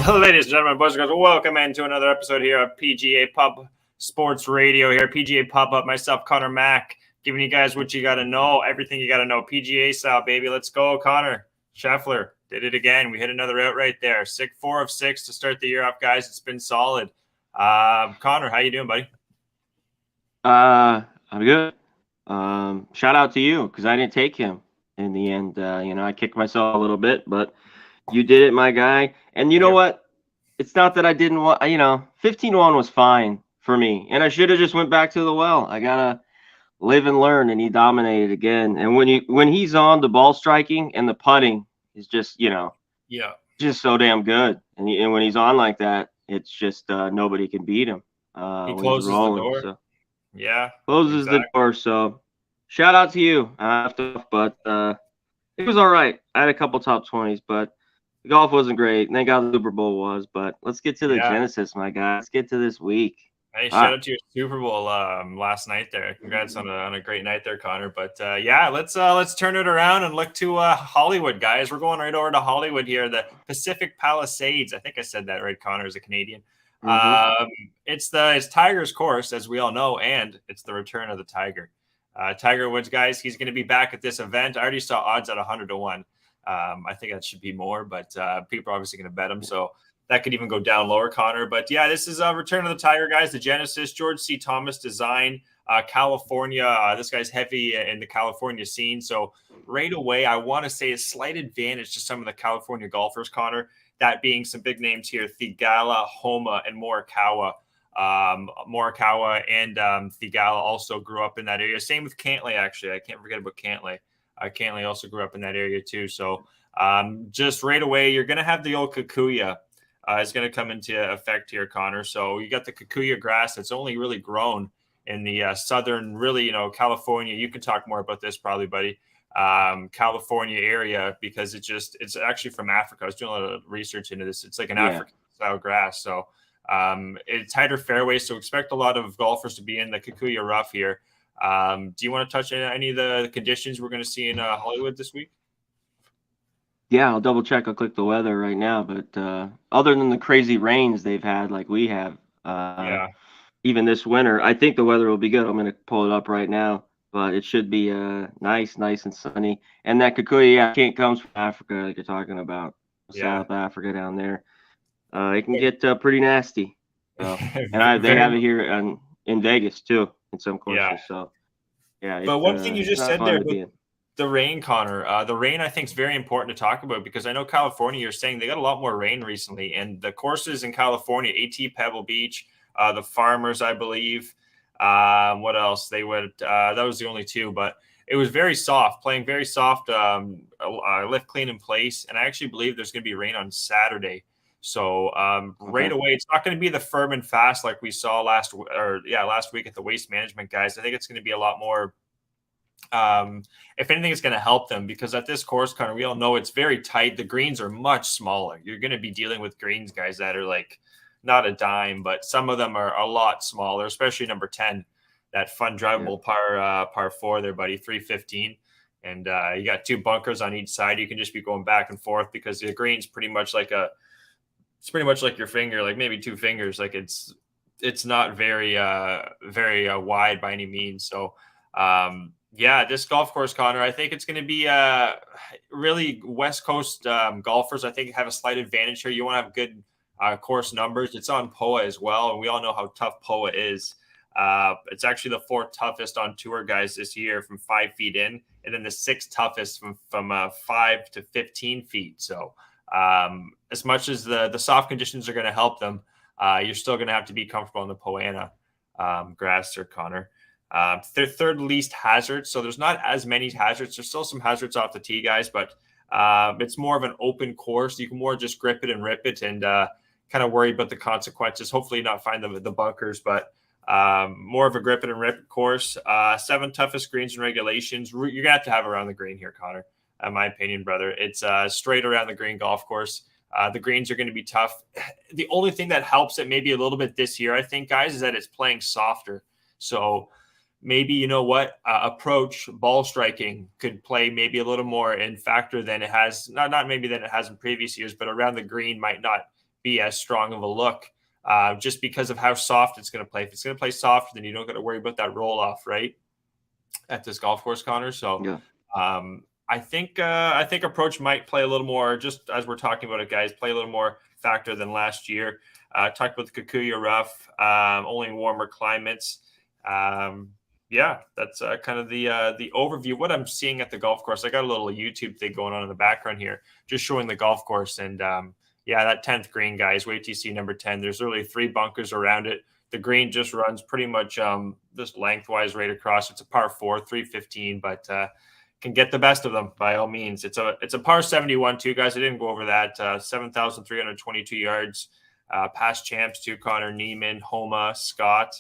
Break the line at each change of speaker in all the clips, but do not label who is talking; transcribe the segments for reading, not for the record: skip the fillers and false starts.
Ladies and gentlemen, boys and girls, welcome into another episode here of PGA Pub Sports Radio here. PGA Pub Up, myself, Conor Mac, giving you guys what you got to know, everything you got to know. PGA style, baby. Let's go, Connor. Scheffler did it again. We hit another out right there. 4 of 6 to start the year off, guys. It's been solid. Connor, how you doing, buddy?
I'm good. Shout out to you because I didn't take him in the end. I kicked myself a little bit, but you did it, my guy. And you know what? It's not that I didn't want, 15-1 was fine for me. And I should have just went back to the well. I got to live and learn, and he dominated again. And when he's on, the ball striking and the putting is just, just so damn good. And when he's on like that, it's just nobody can beat him.
He closes the door.
So.
Yeah.
Closes the door. So shout out to you. But it was all right. I had a couple top 20s, but the golf wasn't great. Thank God the Super Bowl was. But let's get to the Genesis, my guy. Let's get to this week.
Hey, shout out to your Super Bowl last night there. Congrats on a great night there, Connor. But let's turn it around and look to Hollywood, guys. We're going right over to Hollywood here, the Pacific Palisades. I think I said that right, Connor, as a Canadian. Mm-hmm. It's Tiger's course, as we all know, and it's the return of the Tiger. Tiger Woods, guys, he's going to be back at this event. I already saw odds at 100-1. I think that should be more, but people are obviously going to bet him, so that could even go down lower, Connor. But yeah, this is a return of the Tiger, guys. The Genesis, George C. Thomas design, California. This guy's heavy in the California scene, so right away, I want to say a slight advantage to some of the California golfers, Connor. That being some big names here: Theegala, Homa, and Morikawa. Morikawa and Theegala also grew up in that area. Same with Cantlay, actually. I can't forget about Cantlay. Cantlay also grew up in that area too. So just right away, you're going to have the old Kikuya. Is going to come into effect here, Connor. So you got the Kikuya grass that's only really grown in the southern, really, California. You can talk more about this probably, buddy. California area, because it's actually from Africa. I was doing a lot of research into this. It's like an African style grass. So it's tighter fairway. So expect a lot of golfers to be in the Kikuya rough here. Do you want to touch on any of the conditions we're going to see in Hollywood this week?
Yeah, I'll double check. I'll click the weather right now. But other than the crazy rains they've had, like we have, even this winter, I think the weather will be good. I'm going to pull it up right now, but it should be nice and sunny. And that Kikuya, comes from Africa, like you're talking about, South Africa down there. It can get pretty nasty. And they have it here in Vegas too, in some courses. So
but one thing you just said there, the rain, Connor, the rain I think is very important to talk about, because I know California, you're saying they got a lot more rain recently, and the courses in California, AT Pebble Beach, the Farmers, I believe. What else? They would that was the only two, but it was very soft, playing very soft, lift clean in place. And I actually believe there's going to be rain on Saturday. So right away, it's not going to be the firm and fast like we saw last week at the Waste Management guys. I think it's going to be a lot more. If anything, it's going to help them, because at this course, Connor, we all know it's very tight. The greens are much smaller. You're going to be dealing with greens, guys, that are like not a dime, but some of them are a lot smaller, especially number 10, that fun drivable par 4 there, buddy, 315. And you got 2 bunkers on each side. You can just be going back and forth, because the green's pretty much like your finger, like maybe 2 fingers. Like it's not very wide by any means. So this golf course, Connor, I think it's going to be really West Coast golfers. I think have a slight advantage here. You want to have good course numbers. It's on POA as well, and we all know how tough POA is. It's actually the 4th toughest on tour, guys, this year, from 5 feet in, and then the 6th toughest from 5 to 15 feet. So as much as the soft conditions are going to help them, you're still going to have to be comfortable in the Poana grass, Sir Connor. They're third least hazards, so there's not as many hazards. There's still some hazards off the tee, guys, but it's more of an open course. You can more just grip it and rip it, and kind of worry about the consequences. Hopefully not find the bunkers, but more of a grip it and rip course. 7 toughest greens and regulations. You're going to have around the green here, Connor, in my opinion, brother. It's straight around the green golf course. The greens are going to be tough. The only thing that helps it maybe a little bit this year, I think, guys, is that it's playing softer. So maybe, approach ball striking could play maybe a little more in factor than it has, not maybe than it has in previous years, but around the green might not be as strong of a look, just because of how soft it's going to play. If it's going to play softer, then you don't got to worry about that roll off, right, at this golf course, Connor. So
Yeah.
I think approach might play a little more, just as we're talking about it, guys, play a little more factor than last year. Talked about the Kikuyu rough, only in warmer climates. Yeah, that's kind of the overview. What I'm seeing at the golf course, I got a little YouTube thing going on in the background here, just showing the golf course. And yeah, that 10th green, guys, wait till you see number 10. There's really 3 bunkers around it. The green just runs pretty much just lengthwise right across. It's a par 4, 315, but can get the best of them by all means. It's a par 71 too, guys. I didn't go over that. 7,322 yards. Past champs too, Connor, Neiman, Homa, Scott,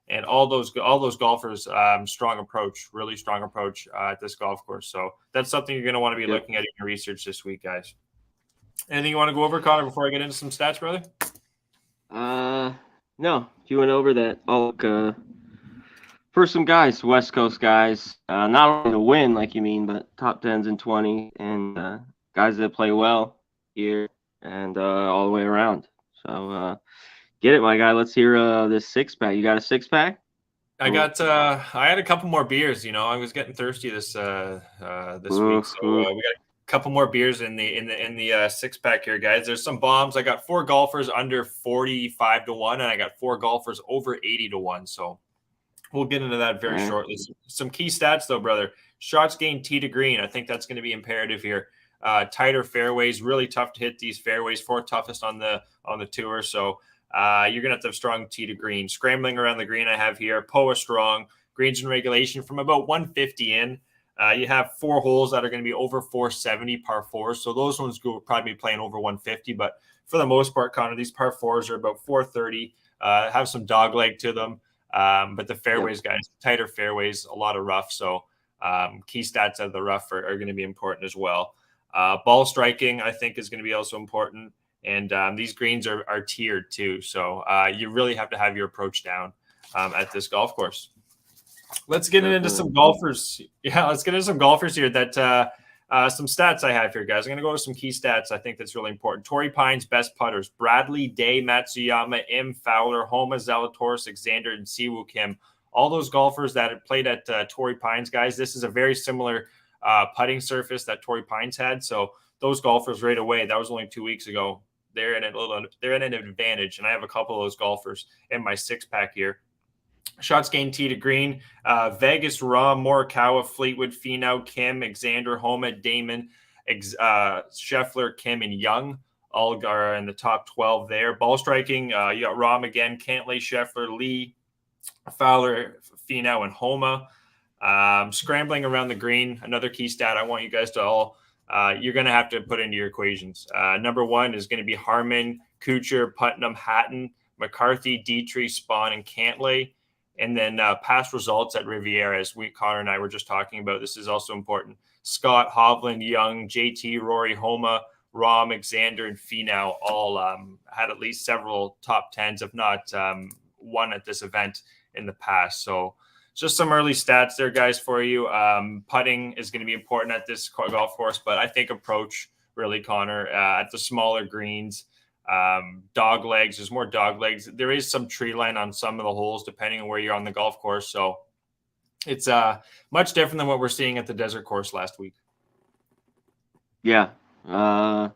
and all those golfers. Strong approach, really strong approach at this golf course. So that's something you're going to want to be looking at in your research this week, guys. Anything you want to go over, Connor, before I get into some stats, brother?
No, you went over that. I'll look for some guys, West Coast guys, not only to win, like you mean, but top 10s and 20, and guys that play well here and all the way around. So get it, my guy. Let's hear this 6-pack. You got a 6-pack?
I got. I had a couple more beers. You know, I was getting thirsty this week, so we got a couple more beers in the 6-pack here, guys. There's some bombs. I got 4 golfers under 45 to 1, and I got 4 golfers over 80 to 1. So we'll get into that very shortly. Some key stats, though, brother. Shots gained tee to green. I think that's going to be imperative here. Tighter fairways, really tough to hit these fairways. 4th toughest on the tour. So you're going to have strong tee to green. Scrambling around the green I have here. POA strong. Greens in regulation from about 150 in. You have 4 holes that are going to be over 470 par 4s. So those ones will probably be playing over 150. But for the most part, Connor, these par 4s are about 430. Have some dog leg to them. But the fairways, guys, tighter fairways, a lot of rough. So key stats out of the rough are going to be important as well. Ball striking, I think, is going to be also important. And these greens are tiered too. So you really have to have your approach down at this golf course. Let's get into some golfers. Yeah, let's get into some golfers here that some stats I have here, guys. I'm going to go with some key stats I think that's really important. Torrey Pines, best putters. Bradley, Day, Matsuyama, M. Fowler, Homa, Zalatoris, Alexander, and Siwoo Kim. All those golfers that had played at Torrey Pines, guys, this is a very similar putting surface that Torrey Pines had. So those golfers right away, that was only 2 weeks ago. They're in an advantage, and I have a couple of those golfers in my 6-pack here. Shots gained tee to green. Vegas, Rahm, Morikawa, Fleetwood, Finau, Kim, Alexander, Homa, Damon, Scheffler, Kim, and Young. All are in the top 12 there. Ball striking, you got Rahm again, Cantlay, Scheffler, Lee, Fowler, Finau, and Homa. Scrambling around the green, another key stat I want you guys to all you're going to have to put into your equations. Number 1 is going to be Harmon, Kuchar, Putnam, Hatton, McCarthy, Dietrich, Spahn, and Cantlay. And then past results at Riviera, as Connor and I were just talking about. This is also important. Scott, Hovland, Young, JT, Rory, Homa, Rahm, Alexander, and Finau all had at least several top 10s, if not one at this event in the past. So just some early stats there, guys, for you. Putting is going to be important at this golf course, but I think approach, really, Connor, at the smaller greens. Dog legs, there's more dog legs. There is some tree line on some of the holes, depending on where you're on the golf course. So it's much different than what we're seeing at the desert course last week.
Yeah. I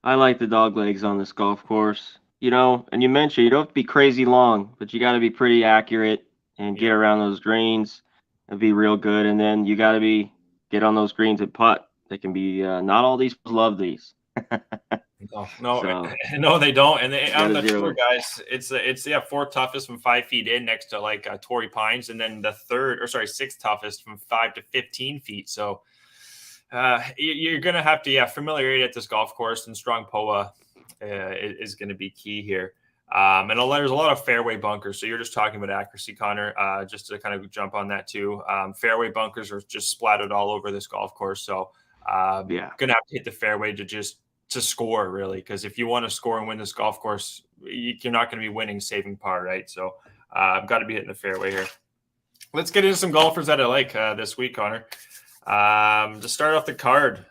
like the dog legs on this golf course. You know, and you mentioned you don't have to be crazy long, but you got to be pretty accurate and get around those greens and be real good. And then you got to get on those greens and putt. They can be not all these love these.
No, they don't. And on the tour, guys, it's 4th toughest from 5 feet in, next to like Torrey Pines, and then the 6th toughest from 5 to 15 feet. So you're gonna have to familiarity at this golf course, and strong POA is going to be key here. And there's a lot of fairway bunkers. So you're just talking about accuracy, Connor, just to kind of jump on that too. Fairway bunkers are just splattered all over this golf course. So going to have to hit the fairway to score, really, because if you want to score and win this golf course, you're not going to be winning saving par, right? So I've got to be hitting the fairway here. Let's get into some golfers that I like this week, Connor. To start off the card,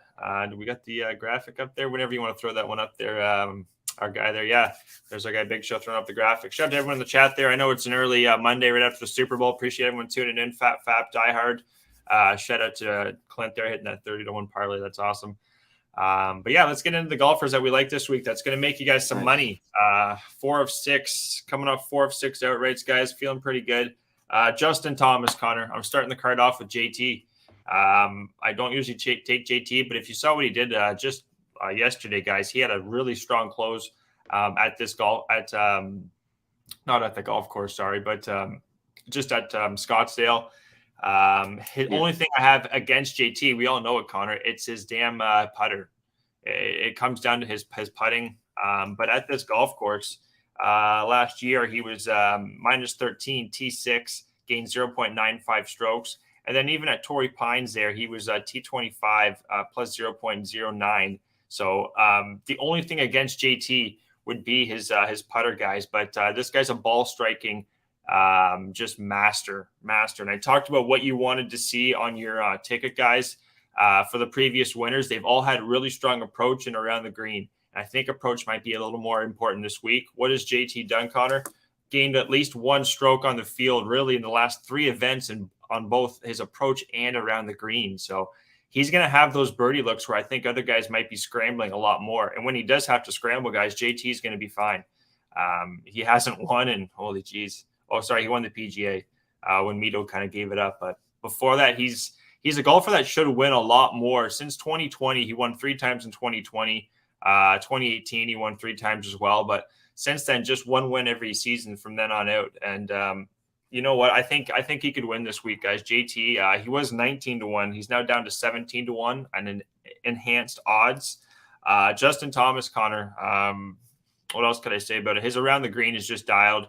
we got the graphic up there. Whenever you want to throw that one up there, our guy there. Yeah, there's our guy Big Show throwing up the graphics. Shout out to everyone in the chat there. I know it's an early Monday right after the Super Bowl. Appreciate everyone tuning in. Fap Diehard. Shout out to Clint there hitting that 30-1 parlay. That's awesome. But yeah, let's get into the golfers that we like this week. That's going to make you guys some money. 4 of 6 coming off 4 of 6 outrights, guys. Feeling pretty good. Justin Thomas, Connor. I'm starting the card off with JT. I don't usually take JT, but if you saw what he did just yesterday, guys, he had a really strong close at this golf not at the golf course, sorry, but just at Scottsdale. Only thing I have against JT, we all know it, Connor. It's his damn putter. It comes down to his putting. But at this golf course last year, he was minus 13 T6, gained 0.95 strokes. And then even at Torrey Pines there, he was T25 plus 0.09. So the only thing against JT would be his putter, guys. But this guy's a ball striking just master. And I talked about what you wanted to see on your ticket, guys. For the previous winners, they've all had really strong approach and around the green. And I think approach might be a little more important this week. What has JT done, Connor? Gained at least 1 stroke on the field, really, in the last 3 events, and on both his approach and around the green. So he's going to have those birdie looks where I think other guys might be scrambling a lot more. And when he does have to scramble, guys, JT is going to be fine. He hasn't won, and holy geez. Oh, sorry, he won the PGA when Mito kind of gave it up. But before that, he's a golfer that should win a lot more. Since 2020, he won 3 times in 2020. 2018, he won 3 times as well. But since then, just 1 win every season from then on out. And you know what? I think he could win this week, guys. JT, he was 19-1. He's now down to 17-1 and an enhanced odds. Justin Thomas, Connor. What else could I say about it? His around the green is just dialed.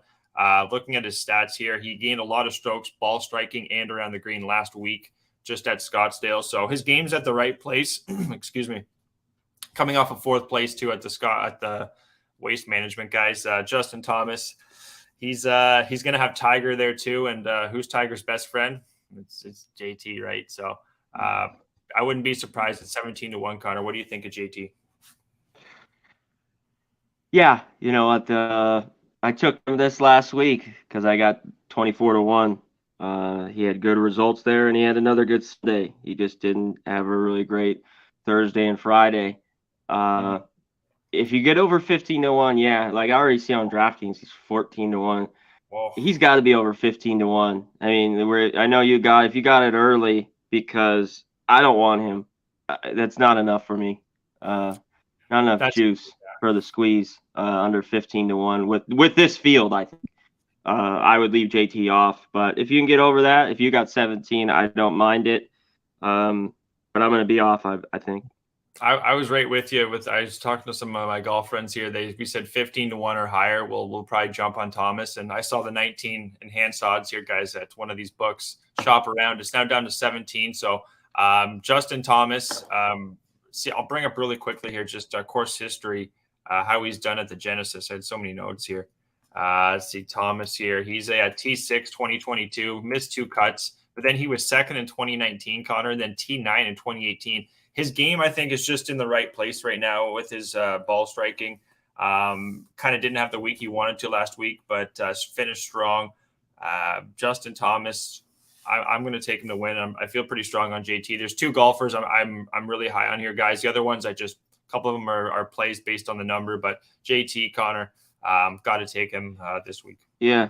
Looking at his stats here, he gained a lot of strokes, ball striking, and around the green last week, just at Scottsdale. So his game's at the right place. Excuse me. Coming off of 4th place too at the Waste Management, guys. Justin Thomas, he's gonna have Tiger there too. And who's Tiger's best friend? It's JT, right? So I wouldn't be surprised at 17-1. Connor, what do you think of JT?
Yeah, you know what? I took him this last week because I got 24-1. He had good results there, and he had another good Sunday. He just didn't have a really great Thursday and Friday. If you get over 15-1, yeah, like I already see on DraftKings, he's 14-1. Whoa. He's got to be over 15-1. I mean, I know if you got it early, because I don't want him. That's not enough for me. Not enough juice for the squeeze under 15-1 with this field. I think I would leave JT off, but if you can get over that, if you got 17, I don't mind it. But I'm going to be off. I think.
I was right with you. I was talking to some of my golf friends here. We said 15-1 or higher. We'll probably jump on Thomas. And I saw the 19 enhanced odds here, guys, at one of these books. Shop around. It's now down to 17. So Justin Thomas. See, I'll bring up really quickly here just course history, how he's done at the Genesis. I had so many notes here. Let's see, Thomas here. He's a T6 2022, missed 2 cuts, but then he was 2nd in 2019, Connor, and then T9 in 2018. His game, I think, is just in the right place right now with his ball striking. Kind of didn't have the week he wanted to last week, but finished strong. Justin Thomas, I'm going to take him to win. I feel pretty strong on JT. There's 2 golfers I'm really high on here, guys. The other ones, a couple of them are plays based on the number, but JT, Connor, got to take him this week.
Yeah,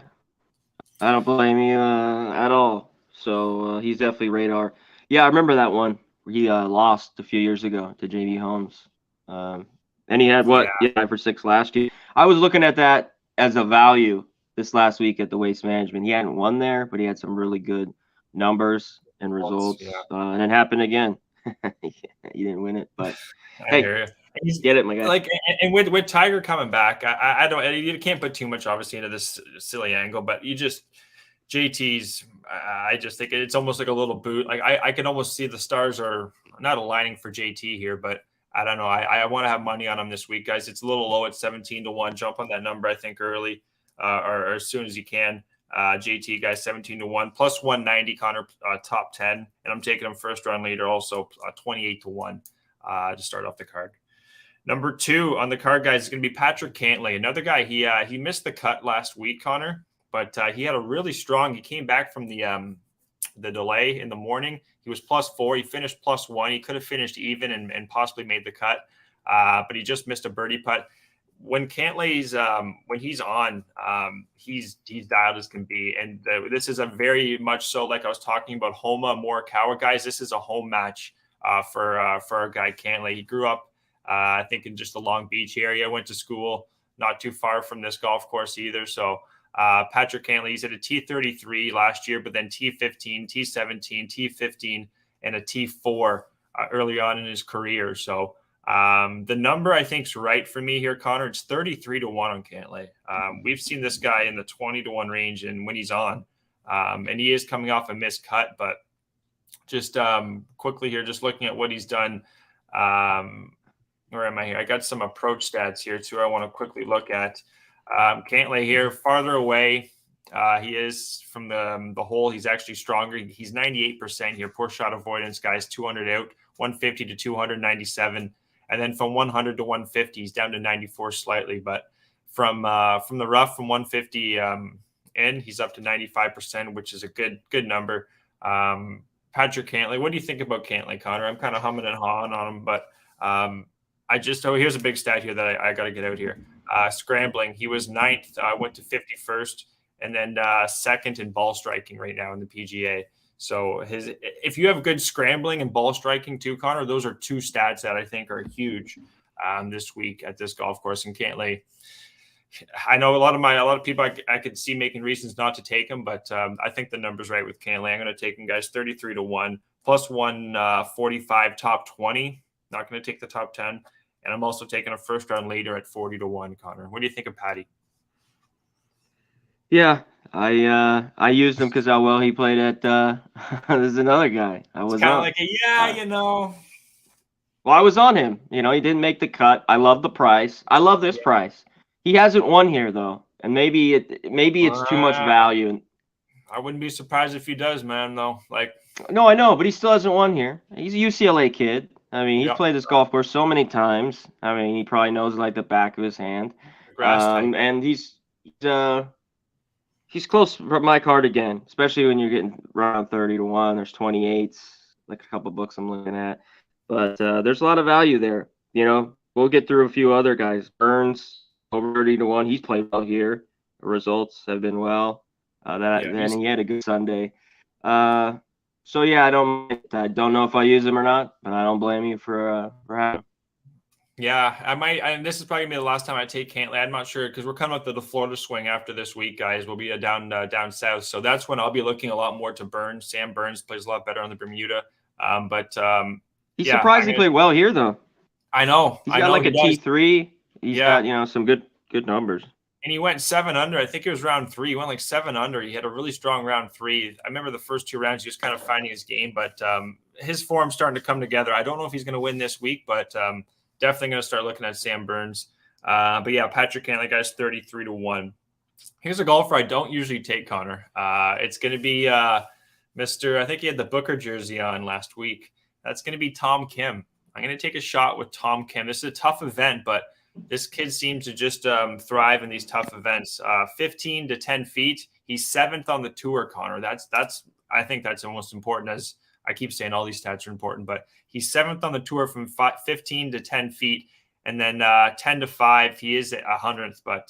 I don't blame you at all. So he's definitely radar. Yeah, I remember that one. He lost a few years ago to JB Holmes. And he had 5 for 6 last year. I was looking at that as a value this last week at the Waste Management. He hadn't won there, but he had some really good numbers and results. Yeah. And it happened again. He didn't win it, but hey, get it, my guy.
Like, and with Tiger coming back, I don't. You can't put too much obviously into this silly angle, but JT's. I just think it's almost like a little boot. Like I can almost see the stars are not aligning for JT here, but I don't know. I want to have money on him this week, guys. It's a little low at 17-1. Jump on that number, I think, early or as soon as you can. JT, guys, 17-1 plus 190. Connor, top 10, and I'm taking him first round leader, also 28-1 to start off the card. Number 2 on the card, guys, is going to be Patrick Cantlay, another guy. He missed the cut last week, Connor, but he had a really strong. He came back from the delay in the morning. He was +4. He finished +1. He could have finished even and possibly made the cut, but he just missed a birdie putt. When Cantlay's when he's on, he's dialed as can be, and this is a very much so, like I was talking about Homa Morikawa, guys. This is a home match for our guy Cantlay. He grew up, I think, in just the Long Beach area. Went to school not too far from this golf course either. So Patrick Cantlay, he's at a T33 last year, but then T15, T17, T15, and a T4 early on in his career. So the number I think is right for me here, Connor. It's 33-1 on Cantlay. We've seen this guy in the 20-1 range, and when he's on, and he is coming off a missed cut, but just quickly here, just looking at what he's done. Where am I here? I got some approach stats here too I want to quickly look at. Cantlay here, farther away he is from the hole. He's actually stronger. He's 98% here. Poor shot avoidance, guys. 200 out, 150 to 297. And then from 100 to 150, he's down to 94 slightly. But from the rough, from 150 in, he's up to 95%, which is a good number. Patrick Cantlay, what do you think about Cantlay, Connor? I'm kind of humming and hawing on him, but here's a big stat here that I got to get out here. Scrambling, he was 9th, went to 51st, and then 2nd in ball striking right now in the PGA. So if you have good scrambling and ball striking too, Connor, those are 2 stats that I think are huge this week at this golf course. And Cantlay, I know a lot of people I could see making reasons not to take him, but I think the number's right with Cantlay. I'm going to take him, guys, 33-1, plus 145 top 20. Not going to take the top 10. And I'm also taking a first round leader at 40-1, Connor. What do you think of Patty?
Yeah, I used him because how well he played at there's another guy. I was
kind of like you know.
Well, I was on him. You know, he didn't make the cut. I love the price. I love this price. He hasn't won here though, and maybe it's too much value.
I wouldn't be surprised if he does, man. Though, like,
no, I know, but he still hasn't won here. He's a UCLA kid. I mean, he's played this golf course so many times. I mean, he probably knows like the back of his hand. And he's close for my card again, especially when you're getting around 30-1. There's 28s, like a couple books I'm looking at. But there's a lot of value there. You know, we'll get through a few other guys. Burns over 30-1. He's played well here. The results have been well. And he had a good Sunday. So yeah, I don't know if I use him or not, but I don't blame you for having him.
Yeah, I might. And this is probably gonna be the last time I take Cantlay. I'm not sure because we're coming up to the Florida swing after this week, guys. We'll be down south, so that's when I'll be looking a lot more to Burns. Sam Burns plays a lot better on the Bermuda,
he surprisingly played well here, though.
I know
he's got like a T3. He's got some good numbers.
And he went 7 under. I think it was round 3. He went like 7 under. He had a really strong round 3. I remember the first 2 rounds, he was kind of finding his game, but his form's starting to come together. I don't know if he's going to win this week, but definitely going to start looking at Sam Burns. But yeah, Patrick Cantlay, guys, 33-1. Here's a golfer I don't usually take, Connor. It's going to be Mr. I think he had the Booker jersey on last week. That's going to be Tom Kim. I'm going to take a shot with Tom Kim. This is a tough event, but this kid seems to just thrive in these tough events. 15 to 10 feet. He's 7th on the tour, Connor. I think that's the most important. As I keep saying, all these stats are important, but he's 7th on the tour from 15 to 10 feet, and then 10 to 5. He is at 100th, but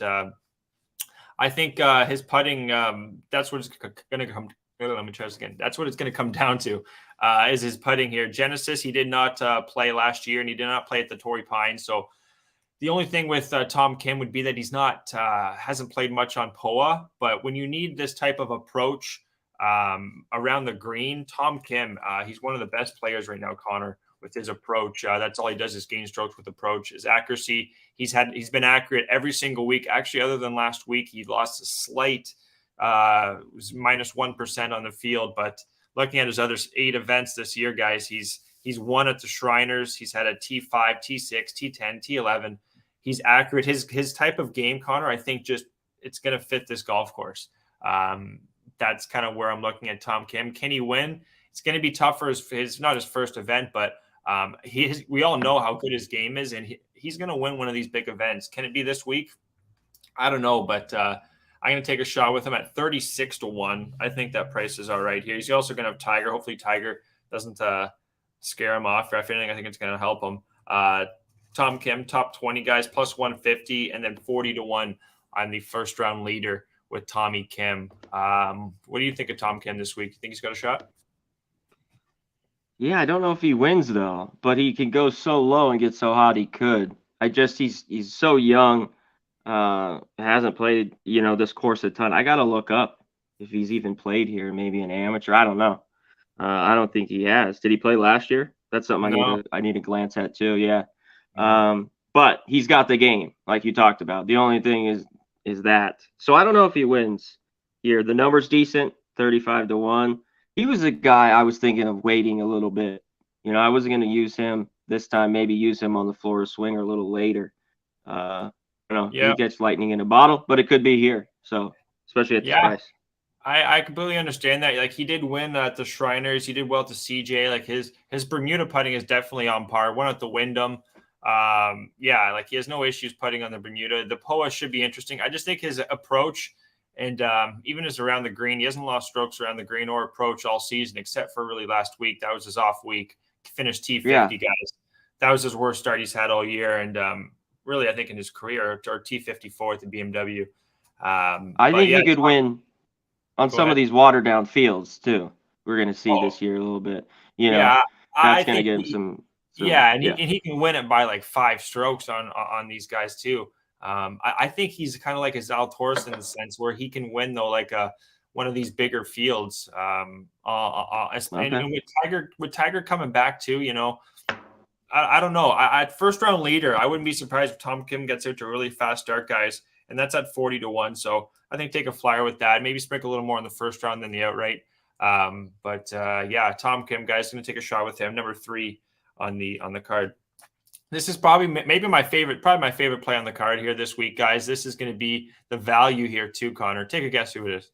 I think his putting. That's what it's going to come. Let me try this again. That's what it's going to come down to. Is his putting here? Genesis, he did not play last year, and he did not play at the Torrey Pines, so. The only thing with Tom Kim would be that he's not hasn't played much on POA, but when you need this type of approach around the green, Tom Kim, he's one of the best players right now, Connor, with his approach. That's all he does is gain strokes with approach. His accuracy, he's been accurate every single week. Actually, other than last week, he lost a slight was -1% on the field. But looking at his other 8 events this year, guys, he's won at the Shriners. He's had a T5, T6, T10, T11. He's accurate. His type of game, Connor, I think just it's going to fit this golf course. That's kind of where I'm looking at Tom Kim. Can he win? It's going to be tough for his not his first event, but We all know how good his game is, and he's going to win one of these big events. Can it be this week? I don't know, but I'm going to take a shot with him at 36 to 1. I think that price is all right here. He's also going to have Tiger. Hopefully, Tiger doesn't scare him off. Or if anything, I think it's going to help him. Tom Kim, top 20 guys, plus 150, and then 40 to 1 on the first round leader with Tommy Kim. What do you think of Tom Kim this week? You think he's got a shot?
Yeah, I don't know if he wins though, but he can go so low and get so hot he could. He's so young, hasn't played, this course a ton. I gotta look up if he's even played here, maybe an amateur. I don't know. I don't think he has. Did he play last year? That's something
No.
I need to glance at too. Yeah. But he's got the game, like you talked about. The only thing is that. So I don't know if he wins here. The number's decent, 35 to 1. He was a guy I was thinking of waiting a little bit. I wasn't going to use him this time, maybe use him on the Florida Swinger a little later. He gets lightning in a bottle, but it could be here. So, especially at this price.
I completely understand that. Like, he did win at the Shriners. He did well at the CJ. Like, his Bermuda putting is definitely on par. Won at the Wyndham. Like, he has no issues putting on the Bermuda. The POA should be interesting. I just think his approach and even his around the green, he hasn't lost strokes around the green or approach all season, except for really last week. That was his off week. Finished T50, guys. That was his worst start he's had all year. And really, I think in his career, or T54 at the BMW.
I think he could win on some of these watered down fields too. We're going to see this year a little bit. That's going to give him some.
And he can win it by like 5 strokes on these guys too. I think he's kind of like a Zalatoris in the sense where he can win though, like one of these bigger fields. And with Tiger coming back too, I don't know. At first round leader, I wouldn't be surprised if Tom Kim gets out to a really fast start, guys, and that's at 40 to 1. So I think take a flyer with that. Maybe sprinkle a little more in the first round than the outright. Tom Kim, guys, going to take a shot with him. Number 3 on the card. This is probably my favorite play on the card here this week, guys. This is going to be the value here too, Connor. Take a guess who it is.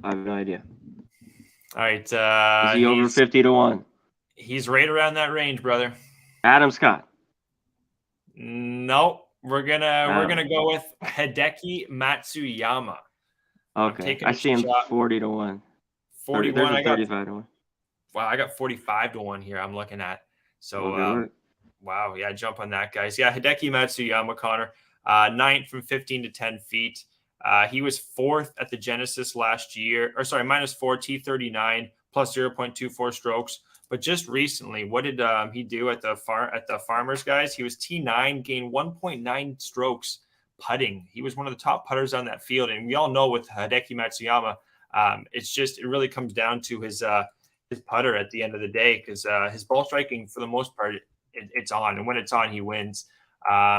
I have no idea.
All right.
Is he over 50 to 1?
He's right around that range, brother.
Adam Scott.
No, we're gonna go with Hideki Matsuyama.
Okay, I see him 40 to 1.
41. I got
35 to 1.
Wow, I got 45 to 1 here. I'm looking at. So wow, yeah, jump on that, guys. Yeah, Hideki Matsuyama, Connor, 9th from 15 to 10 feet. He was 4th at the Genesis last year, or sorry, -4 T39 plus 0.24 strokes. But just recently, what did he do at the Farmers, guys? He was T9, gained 1.9 strokes putting. He was one of the top putters on that field, and we all know with Hideki Matsuyama, it really comes down to his putter at the end of the day, because his ball striking for the most part it's on, and when it's on, he wins.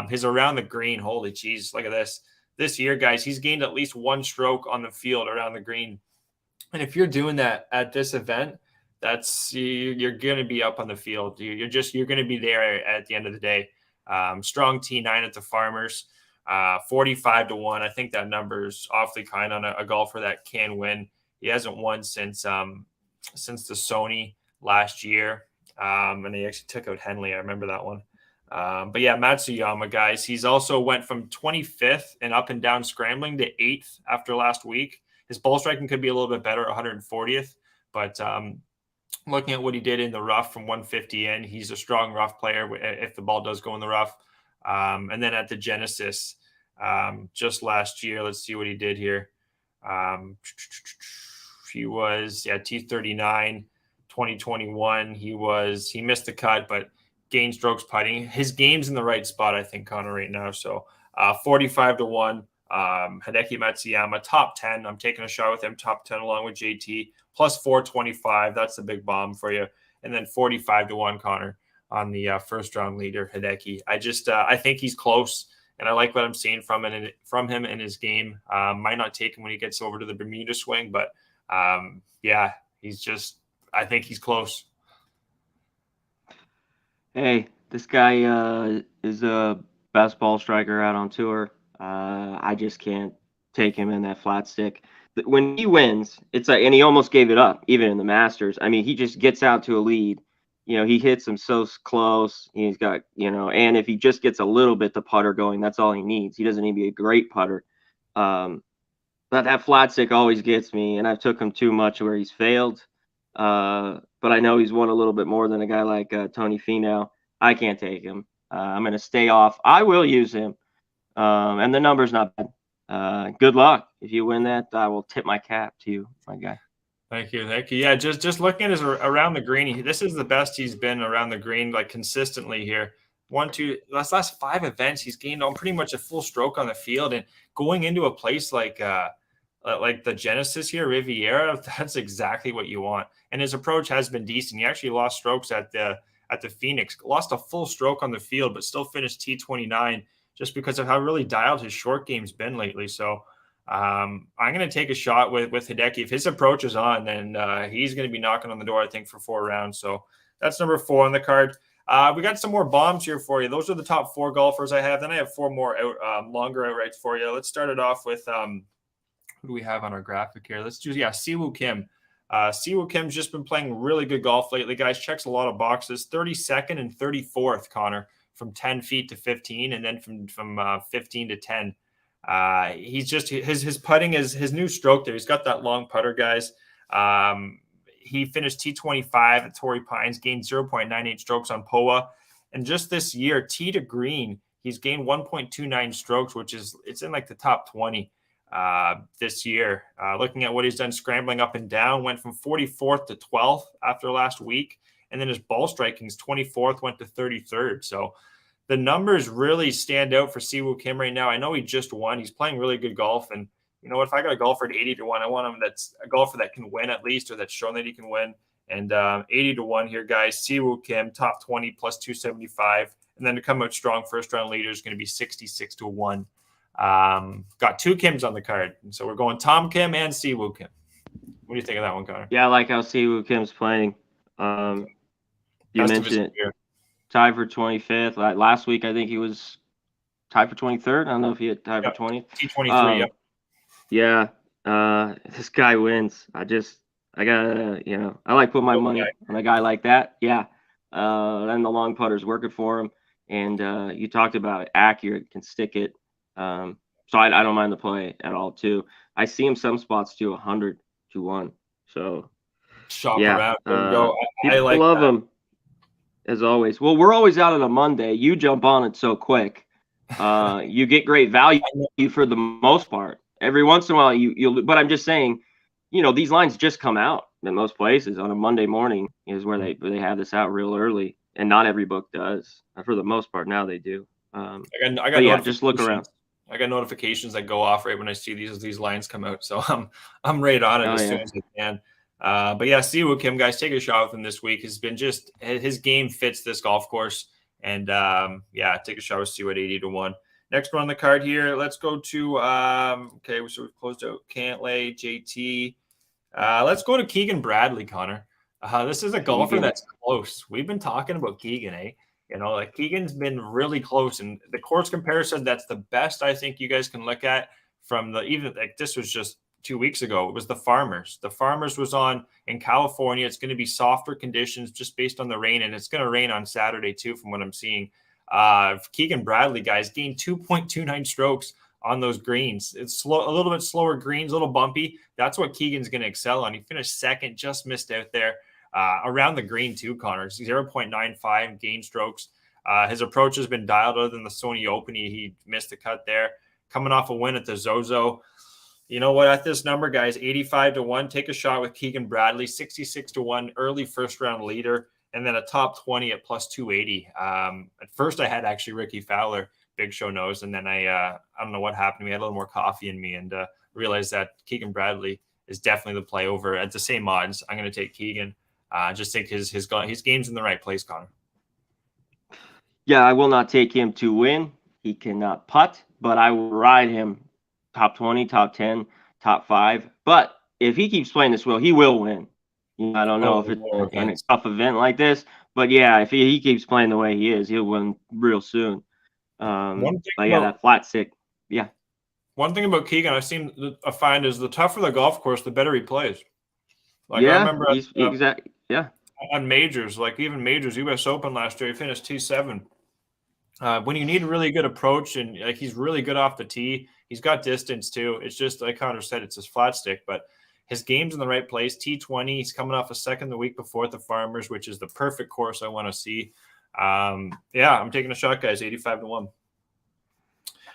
His around the green, holy jeez, look at this. This year, guys, he's gained at least 1 stroke on the field around the green, and if you're doing that at this event, you're going to be up on the field. You're going to be there at the end of the day. Strong T9 at the Farmers, 45 to 1. I think that number is awfully kind on a golfer that can win. He hasn't won since the Sony last year, and he actually took out Henley. I remember that one. But yeah, Matsuyama, guys, he's also went from 25th and up and down scrambling to 8th after last week. His ball striking could be a little bit better, 140th, but looking at what he did in the rough from 150 in, he's a strong rough player if the ball does go in the rough. And then at the Genesis just last year, let's see what he did here. He was T39 2021. He missed the cut, but gained strokes putting. His game's in the right spot, I think, Connor, right now. So 45 to 1. Hideki Matsuyama, top 10. I'm taking a shot with him, top 10 along with JT, plus 425. That's the big bomb for you. And then 45 to 1, Connor, on the first round leader, Hideki. I think he's close, and I like what I'm seeing from him in his game. Might not take him when he gets over to the Bermuda swing, but I think he's close.
Hey, this guy is a best ball striker out on tour. I just can't take him in that flat stick. when he wins, it's like, and he almost gave it up even in the Masters. I mean, he just gets out to a lead. You know, he hits them so close. He's got, you know, and if he just gets a little bit the putter going, that's all he needs. He doesn't need to be a great putter. But that flat stick always gets me, and I've took him too much where he's failed. But I know he's won a little bit more than a guy like Tony Finau. I can't take him. I'm going to stay off. I will use him, and the number's not bad. Good luck. If you win that, I will tip my cap to you, my guy.
Thank you. Yeah, just looking at his around the green, this is the best he's been around the green, like consistently here. Last 5 events, he's gained on pretty much a full stroke on the field, and going into a place like the Genesis here, Riviera, that's exactly what you want. And his approach has been decent. He actually lost strokes at the Phoenix, lost a full stroke on the field, but still finished T29 just because of how really dialed his short game's been lately. So I'm going to take a shot with Hideki. If his approach is on, then he's going to be knocking on the door, I think, for 4 rounds. So that's number 4 on the card. We got some more bombs here for you. Those are the top 4 golfers I have. Then I have 4 more longer outrights for you. Let's start it off with who do we have on our graphic here? Let's do, Siwoo Kim. Siwoo Kim's just been playing really good golf lately, guys. Checks a lot of boxes. 32nd and 34th, Connor, from 10 feet to 15, and then from 15 to 10. He's just his putting is his new stroke there. He's got that long putter, guys. He finished T25 at Torrey Pines, gained 0.98 strokes on POA, and just this year, tee to green, he's gained 1.29 strokes, which is it's in like the top 20 this year. Looking at what he's done scrambling up and down, went from 44th to 12th after last week, and then his ball striking's 24th, went to 33rd. So the numbers really stand out for Siwoo Kim right now. I know he just won. He's playing really good golf, and you know what? If I got a golfer at 80 to 1, I want him that's a golfer that can win at least, or that's shown that he can win. And 80 to 1 here, guys. Siwoo Kim, top 20 plus 275, and then to come out strong first round leader is going to be 66 to 1. Got 2 Kims on the card, and so we're going Tom Kim and Siwoo Kim. What do you think of that one, Connor?
Yeah, I like how Siwoo Kim's playing. You mentioned it. Tied for 25th. Last week, I think he was tied for 23rd. I don't know if he had tied for 20th.
T23,
Yeah. This guy wins. I gotta, I like putting my money on a guy like that. Yeah. Then the long putter's working for him. And you talked about it, accurate, can stick it. So I don't mind the play at all, too. I see him some spots too, 100 to 1. So
shop around.
I love him. As always. Well, we're always out on a Monday. You jump on it so quick. You get great value for the most part. Every once in a while, you'll. But I'm just saying, these lines just come out in most places on a Monday morning is where they have this out real early, and not every book does. For the most part, now they do.
I got
just look around.
I got notifications that go off right when I see these lines come out, so I'm right on it as soon as I can. But yeah, Siwoo Kim, guys, take a shot with him this week. Has been just his game fits this golf course, and take a shot with Siwoo at 80 to 1. Next one on the card here, let's go to so we've closed out Cantlay, JT. Let's go to Keegan Bradley, Connor. This is a golfer that's close. We've been talking about Keegan, eh? Keegan's been really close, and the course comparison that's the best I think you guys can look at from this was just 2 weeks ago. It was the Farmers. The Farmers was on in California. It's going to be softer conditions just based on the rain, and it's going to rain on Saturday too, from what I'm seeing. Keegan Bradley, guys, gained 2.29 strokes on those greens. It's slow, a little bit slower greens, a little bumpy. That's what Keegan's going to excel on. He finished second, just missed out there. Around the green too, Connor. 0.95 gain strokes. His approach has been dialed. Other than the Sony Open, he missed the cut there. Coming off a win at the Zozo. You know what? At this number, guys, 85 to 1, take a shot with Keegan Bradley, 66 to 1, early first round leader, and then a top 20 at plus 280. At first, I had actually Ricky Fowler, Big Show knows, and then I don't know what happened. We had a little more coffee in me and realized that Keegan Bradley is definitely the play over at the same odds. I'm going to take Keegan. Just think his game's in the right place, Connor.
Yeah, I will not take him to win. He cannot putt, but I will ride him. Top 20, top 10, top 5. But if he keeps playing this well, he will win. I don't know if it's in a tough event like this, but yeah, if he keeps playing the way he is, he'll win real soon. That flat stick, yeah.
One thing about Keegan I find is the tougher the golf course, the better he plays. Like
Yeah,
I remember
exactly. Yeah.
On majors, like even majors, US Open last year, he finished 2-7. When you need a really good approach and like he's really good off the tee, he's got distance too. It's just like Connor said, it's his flat stick, but his game's in the right place. T20, he's coming off a second the week before at the Farmers, which is the perfect course I want to see. Yeah, I'm taking a shot, guys. 85-1.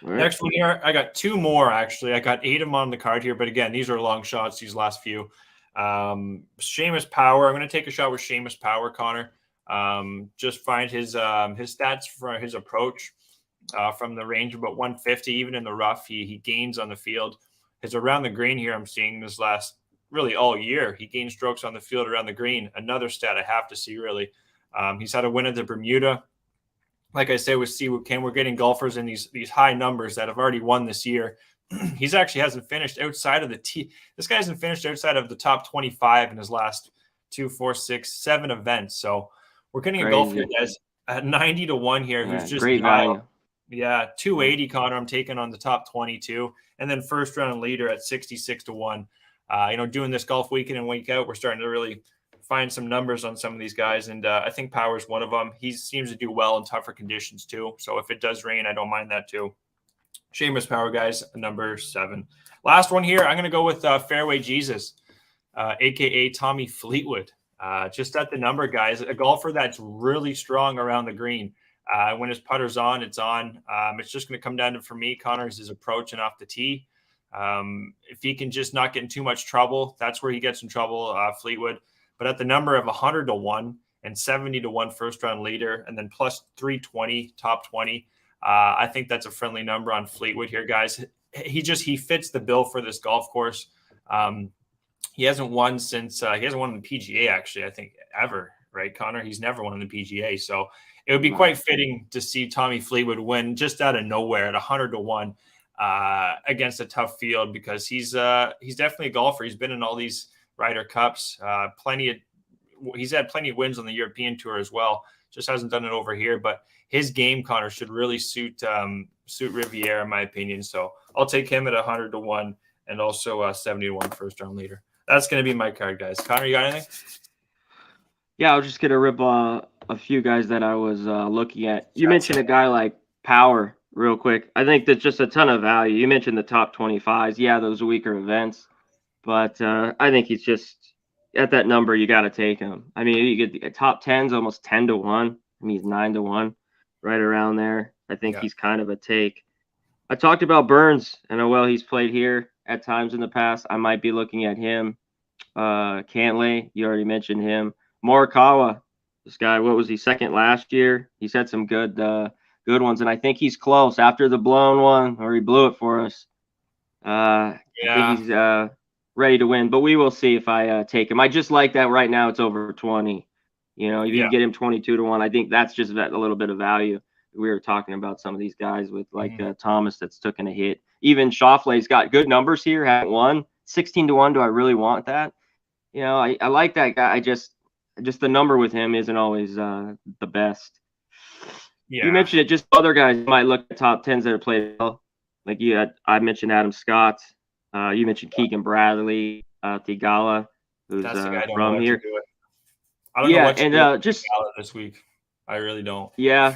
Right. Next one here, I got two more actually. I got 8 of them on the card here, but again, these are long shots. These last few. Seamus Power. I'm going to take a shot with Seamus Power, Connor. Just find his stats for his approach from the range of about 150, even in the rough. He gains on the field. His around the green here, I'm seeing this last really all year. He gained strokes on the field around the green. Another stat I have to see really. He's had a win at the Bermuda. Like I say with Siwoo Kim, we're getting golfers in these high numbers that have already won this year. He's actually hasn't finished outside of this guy hasn't finished outside of the top 25 in his last 2, 4, 6, 7 events. So we're getting a golfer guys at 90-1 here, who's just
great value.
Yeah, 280 Connor. I'm taking on the top 22, and then first round leader at 66-1. Doing this golf weekend and week out, we're starting to really find some numbers on some of these guys, and I think Power's one of them. He seems to do well in tougher conditions too. So if it does rain, I don't mind that too. Seamus Power, guys, number 7. Last one here, I'm going to go with Fairway Jesus, a.k.a. Tommy Fleetwood. Just at the number, guys, a golfer that's really strong around the green. When his putter's on, it's on. It's just going to come down to, for me, Connor's his approach and off the tee. If he can just not get in too much trouble, that's where he gets in trouble, Fleetwood. But at the number of 100-1 and 70-1 first round leader, and then plus 320 top 20, I think that's a friendly number on Fleetwood here, guys. He fits the bill for this golf course. He hasn't won since he hasn't won in the PGA, actually, I think, ever, right, Connor? He's never won in the PGA. So it would be quite fitting to see Tommy Fleetwood win just out of nowhere at 100-1 against a tough field, because he's definitely a golfer. He's been in all these Ryder Cups, he's had plenty of wins on the European Tour as well. Just hasn't done it over here, but his game, Connor, should really suit Riviera, in my opinion. So I'll take him at 100-1 and also 70-1 first round leader. That's going to be my card, guys. Connor, you got anything?
Yeah, I was just going to rip a few guys that I was looking at. You mentioned a guy like Power real quick. I think that's just a ton of value. You mentioned the top 25s. Yeah, those weaker events. But I think he's just at that number. You got to take him. I mean, you get the top 10s almost 10-1. I mean, he's 9-1, right around there. I think he's kind of a take. I talked about Burns, and he's played here at times in the past. I might be looking at him. Cantlay, you already mentioned him. Morikawa, this guy, what was he, second last year? He's had some good ones, and I think he's close after the blown one, or he blew it for us. I think he's ready to win, but we will see if I take him. I just like that right now it's over 20. If you can get him 22-1, I think that's just a little bit of value. We were talking about some of these guys with Thomas that's taken a hit. Even Schauffele's got good numbers here, haven't won. 16-1, do I really want that? I like that guy. I just the number with him isn't always the best. Yeah. You mentioned it, just other guys might look at top 10s that have played well. Like I mentioned Adam Scott. You mentioned Keegan Bradley, Theegala, who's from here.
I don't know what to do just this week. I really don't.
Yeah,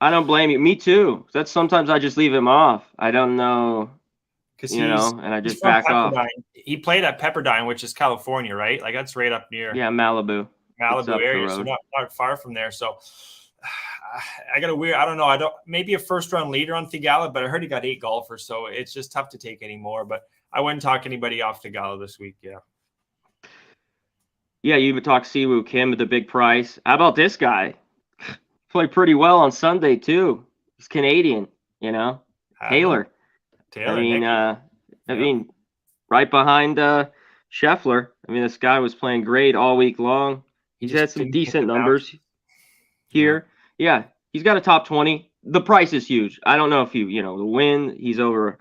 I don't blame you. Me too. That's sometimes I just leave him off. I don't know, because and I just back off.
He played at Pepperdine, which is California, right? Like that's right up near.
Yeah, Malibu
area, so not far from there. So I got a weird. I don't know. Maybe a first round leader on Theegala, but I heard he got 8 golfers, so it's just tough to take anymore. But I wouldn't talk anybody off Theegala this week. Yeah.
Yeah, you even talked Siwoo Kim at the big price. How about this guy? Played pretty well on Sunday too. He's Canadian, Taylor. I mean, right behind Scheffler. I mean, this guy was playing great all week long. He's had some decent numbers here. Yeah, he's got a top 20. The price is huge. I don't know if the win, he's over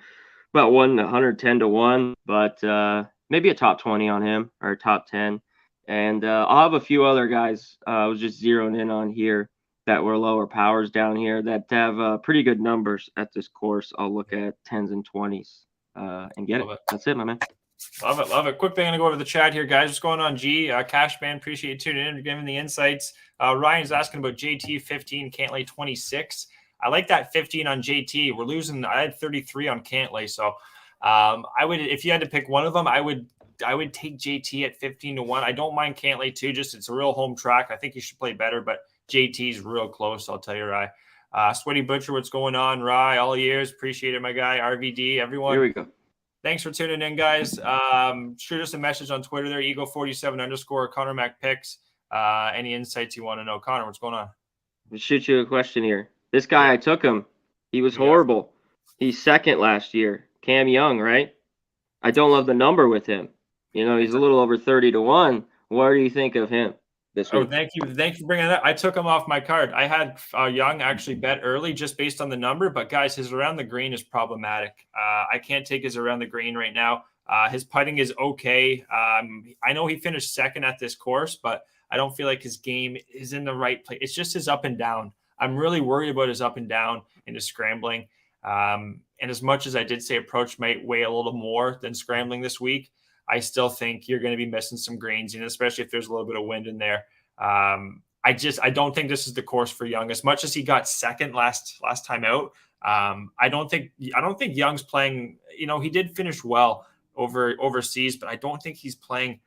about 110-1, but maybe a top 20 on him, or a top 10. And I'll have a few other guys I was just zeroing in on here that were lower powers down here that have pretty good numbers at this course. I'll look at 10s and 20s. and get it. That's it, my man.
Love it, love it. Quick thing, I'm gonna go over the chat here, guys. What's going on, G? Cashman, appreciate you tuning in and giving the insights. Ryan's asking about JT 15, Cantlay 26. I like that 15 on JT. We're losing. I had 33 on Cantlay, so I would, if you had to pick one of them, I would take JT at 15-1. I don't mind Cantlay too. Just it's a real home track. I think he should play better, but JT's real close. I'll tell you, Rye. Sweaty Butcher, what's going on, Rye? All years, appreciate it, my guy. RVD, everyone.
Here we go.
Thanks for tuning in, guys. Shoot us a message on Twitter there, Ego47_ Conor Mac picks. Any insights you want to know. Connor, what's going on?
I'll shoot you a question here. This guy, I took him. He was horrible. He's second last year. Cam Young, right? I don't love the number with him. You know, he's a little over 30-1. What do you think of him this week?
Oh, thank you. Thank you for bringing that. I took him off my card. I had Young actually bet early just based on the number, but guys, his around the green is problematic. I can't take his around the green right now. His putting is okay. I know he finished second at this course, but I don't feel like his game is in the right place. It's just his up and down. I'm really worried about his up and down and his scrambling. And as much as I did say approach might weigh a little more than scrambling this week, I still think you're going to be missing some greens, you know, especially if there's a little bit of wind in there. I don't think this is the course for Young. As much as he got second last time out, I don't think Young's playing. You know, he did finish well overseas, but I don't think he's playing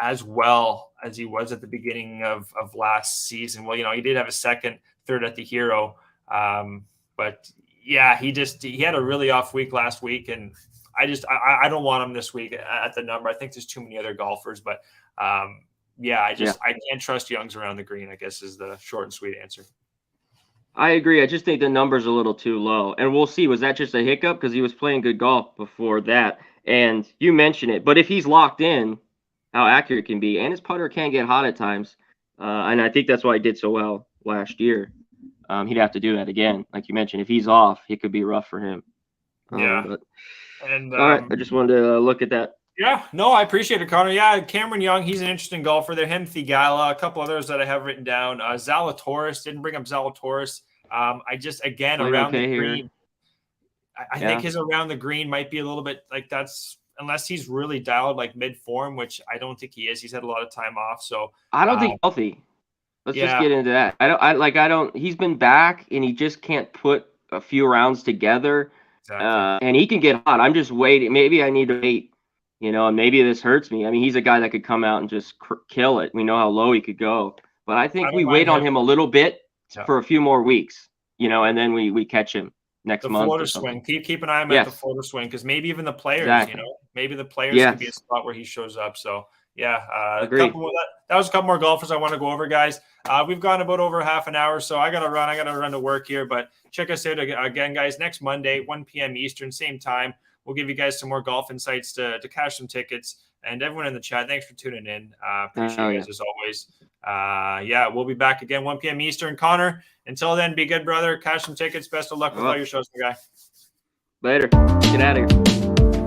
as well as he was at the beginning of last season. Well, you know, he did have a second, third at the Hero, but yeah, he had a really off week last week, and I don't want him this week at the number. I think there's too many other golfers, but I can't trust Young's around the green, I guess, is the short and sweet answer.
I agree. I just think the number's a little too low, and we'll see. Was that just a hiccup? Because he was playing good golf before that, and you mentioned it. But if he's locked in, how accurate it can be, and his putter can get hot at times, and I think that's why he did so well last year. He'd have to do that again. Like you mentioned, if he's off, it could be rough for him.
All
right, I just wanted to look at that.
Yeah, no, I appreciate it, Connor. Yeah, Cameron Young, he's an interesting golfer there. Him, Thigala, a couple others that I have written down. Zalatoris, didn't bring up Zalatoris. I just, again, around the green. I think his around the green might be a little bit like that's, unless he's really dialed like mid-form, which I don't think he is. He's had a lot of time off. So
I don't think healthy. Let's just get into that. He's been back and he just can't put a few rounds together. Exactly. And he can get hot. I'm just waiting. Maybe I need to wait, you know, and maybe this hurts me. I mean, he's a guy that could come out and just kill it. We know how low he could go. But I think we wait on him a little bit for a few more weeks, you know, and then we catch him next month.
The Florida swing. Keep an eye on the Florida swing, because maybe even the players, you know, maybe the players could be a spot where he shows up. So, that was a couple more golfers I want to go over, guys. We've gone about over half an hour, so I got to run to work here. But check us out again, guys, next Monday, 1 p.m. Eastern, same time. We'll give you guys some more golf insights to cash some tickets. And everyone in the chat, thanks for tuning in. Appreciate you guys as always. We'll be back again, 1 p.m. Eastern. Connor, until then, be good, brother. Cash some tickets. Best of luck with all your shows, my guy.
Later. Get out of here.